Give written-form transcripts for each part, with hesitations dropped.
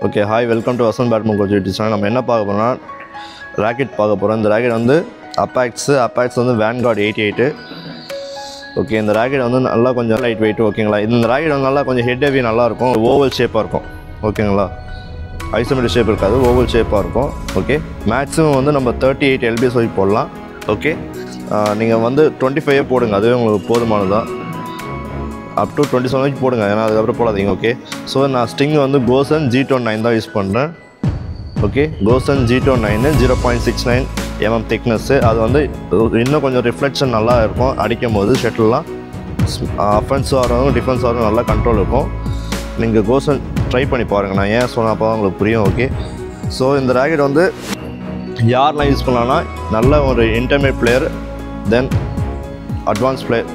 Okay, hi, welcome to Vasan Badminton Coach YouTube channel. நம்ம என்ன பார்க்க போறோம்னா ராக்கெட் பார்க்க போறோம். இந்த ராக்கெட் வந்து Apex வந்து Vanguard 88. ஓகே, இந்த ராக்கெட் வந்து நல்லா கொஞ்சம் லைட் வெயிட் ஓகேங்களா. இந்த ராக்கெட் வந்து நல்லா கொஞ்சம் ஹெட் ஹெவி நல்லா இருக்கும். ஓவல் ஷேப்பா இருக்கும். ஓகேங்களா. ஐசோமெட்ரிக் ஷேப் இருக்காது, ஓவல் ஷேப்பா இருக்கும். ஓகே, மேக்ஸிமம் வந்து நம்ம 38 lbs வரைக்கும் போடலாம். ஓகே, நீங்கள் வந்து 25 போடுங்க, அதுவே உங்களுக்கு போதுமானதான். அப் டு 27 வரைக்கும் போடுங்க, ஏன்னா அதுக்கப்புறம் போடாதீங்க. ஓகே, ஸோ நான் ஸ்டிங் வந்து கோசன் G29 தான் யூஸ் பண்ணுறேன். Okay, Gosson G29 0.69 mm thickness. அது வந்து இன்னும் கொஞ்சம் ரிஃப்ளெக்ஷன் நல்லா இருக்கும். அடிக்கும் போது ஷட்டில்லாம் அஃபென்ஸும் ஆகும் டிஃபென்ஸ் ஆகும் நல்லா கண்ட்ரோல் இருக்கும். நீங்கள் கோசன் ட்ரை பண்ணி பாருங்கள், நான் ஏன் சொன்னப்போ தான் உங்களுக்கு புரியும். ஓகே, ஸோ இந்த ராக்கெட் வந்து யாரெலாம் யூஸ் பண்ணலான்னா நல்ல ஒரு இன்டர்மீடியட் பிளேயர், தென் அட்வான்ஸ் பிளேயர்.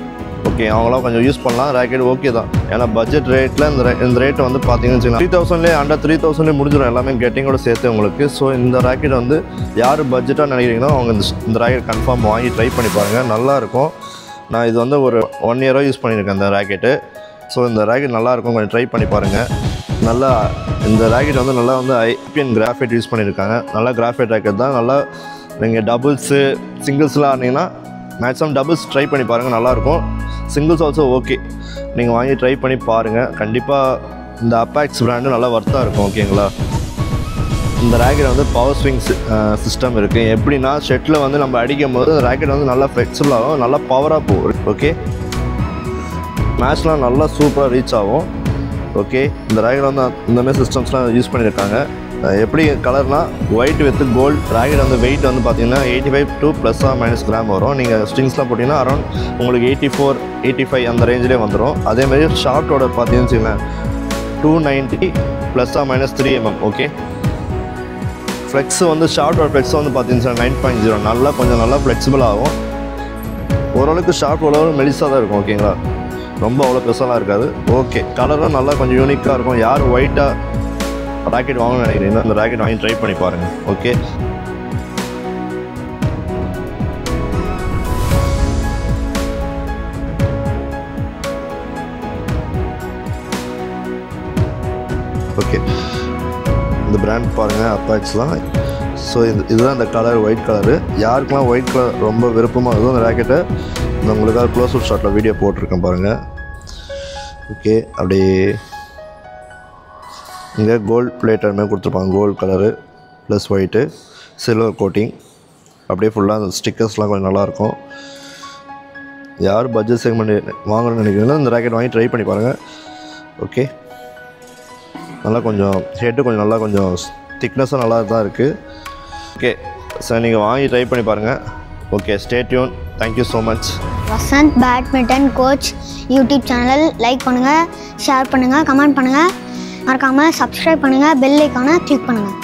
ஓகே, அவங்களாம் கொஞ்சம் யூஸ் பண்ணலாம். ராக்கெட் ஓகே தான், ஏன்னா பட்ஜெட் ரேட்டில் இந்த ரேட் வந்து பார்த்தீங்கன்னு வச்சுக்கலாம் 3000லேயே அண்டர் 3000லேயே முடிஞ்சிடும் எல்லாமே கெட்டிங்கோட சேர்த்து உங்களுக்கு. ஸோ இந்த ராக்கெட் வந்து யார் பட்ஜெட்டாக நினைக்கிறீங்களோ அவங்க இந்த ராக்கெட் கன்ஃபார்ம் வாங்கி ட்ரை பண்ணி பாருங்கள், நல்லாயிருக்கும். நான் இது வந்து ஒரு 1 year யூஸ் பண்ணியிருக்கேன் இந்த ராக்கெட்டு. ஸோ இந்த ராக்கெட் நல்லாயிருக்கும், கொஞ்சம் ட்ரை பண்ணி பாருங்கள். நல்லா இந்த ராக்கெட் வந்து நல்லா வந்து ஐபிஎன் கிராஃபைட் யூஸ் பண்ணியிருக்காங்க. நல்லா கிராஃபைட் ராக்கெட் தான். நல்லா நீங்கள் டபுள்ஸு சிங்கிள்ஸ்லாம் ஆனீங்கன்னா மேக்ஸிமம் டபுள்ஸ் ட்ரை பண்ணி பாருங்கள், நல்லாயிருக்கும். சிங்கிள்ஸ் ஆல்சோ ஓகே, நீங்கள் வாங்கி ட்ரை பண்ணி பாருங்கள். கண்டிப்பாக இந்த Apex பிராண்டு நல்லா ஒர்த்தாக இருக்கும். ஓகேங்களா. இந்த ராக்கெட் வந்து பவர் ஸ்விங் சிஸ்டம் இருக்குது. எப்படின்னா ஷெட்டில் வந்து நம்ம அடிக்கும் போது இந்த ராக்கெட் வந்து நல்லா ஃப்ளெக்சிபிளாகும், நல்லா பவராக போகும். ஓகே, மேட்ச்லாம் நல்லா சூப்பராக ரீச் ஆகும். ஓகே, இந்த ராக்கெட் வந்து இந்தமாதிரி சிஸ்டம்ஸ்லாம் யூஸ் பண்ணியிருக்காங்க. எப்படி கலர்னால் ஒயிட் வித் கோல்டு. ராக்கெட் வந்து வெயிட் வந்து பார்த்தீங்கன்னா 85 to ± கிராம் வரும். நீங்கள் ஸ்ட்ரிங்ஸ்லாம் போட்டிங்கன்னா அரௌண்ட் உங்களுக்கு 84, 85 அந்த ரேஞ்சிலே வந்துடும். அதேமாதிரி ஷார்ட்டோட பார்த்தீங்கன்னு வச்சுக்கலாம் 290 ± 3 mm. ஓகே, ஃப்ளெக்ஸு வந்து ஷார்ட்டோட ஃப்ளெக்ஸ் வந்து பார்த்தீங்கன்னா 9.0 நல்லா கொஞ்சம் நல்லா ஃப்ளெக்சிபிள் ஆகும். ஓரளவுக்கு ஷார்ட் ஓரளவு மெலிசாக தான் இருக்கும். ஓகேங்களா, ரொம்ப அவ்வளோ பெருசாலாம் இருக்காது. ஓகே, கலரும் நல்லா கொஞ்சம் யூனிக்காக இருக்கும். யார் ஒயிட்டாக ராக்கெட் வாங்கணும்னு நினைக்கிறீங்கன்னா அந்த ராக்கெட் வாங்கி ட்ரை பண்ணி பாருங்கள். ஓகே, ஓகே, இந்த பிராண்ட் பாருங்கள் Apexலாம். ஸோ இதுதான் இந்த கலர், ஒயிட் கலரு. யாருக்கெல்லாம் ஒயிட் கலர் ரொம்ப விருப்பமாக இருக்கும் அந்த ராக்கெட்டை இந்த உங்களுக்காக க்ளோஸ் அப் ஷாட்டில் வீடியோ போட்டிருக்கேன் பாருங்கள். ஓகே, அப்படியே இங்கே கோல்டு பிளேட்டர் மாதிரி கொடுத்துருப்பாங்க. Gold colour plus white silver coating, அப்படியே ஃபுல்லாக அந்த ஸ்டிக்கர்ஸ்லாம் கொஞ்சம் நல்லாயிருக்கும். யார் பட்ஜெட் செக்மெண்ட் வாங்கணும்னு நினைக்கிறீங்களோ இந்த ராக்கெட் வாங்கி ட்ரை பண்ணி பாருங்கள். ஓகே, நல்லா கொஞ்சம் ஹெட்டு கொஞ்சம் நல்லா கொஞ்சம் திக்னஸும் நல்லா தான் இருக்குது. ஓகே, சார் நீங்கள் வாங்கி ட்ரை பண்ணி பாருங்கள். Okay, stay tune. Thank you so much. Vasanth badminton coach YouTube channel like பண்ணுங்கள், ஷேர் பண்ணுங்கள், கமெண்ட் பண்ணுங்கள், மறக்காமல் சப்ஸ்கிரைப் பண்ணுங்கள், பெல் ஐக்கானை கிளிக் பண்ணுங்கள்.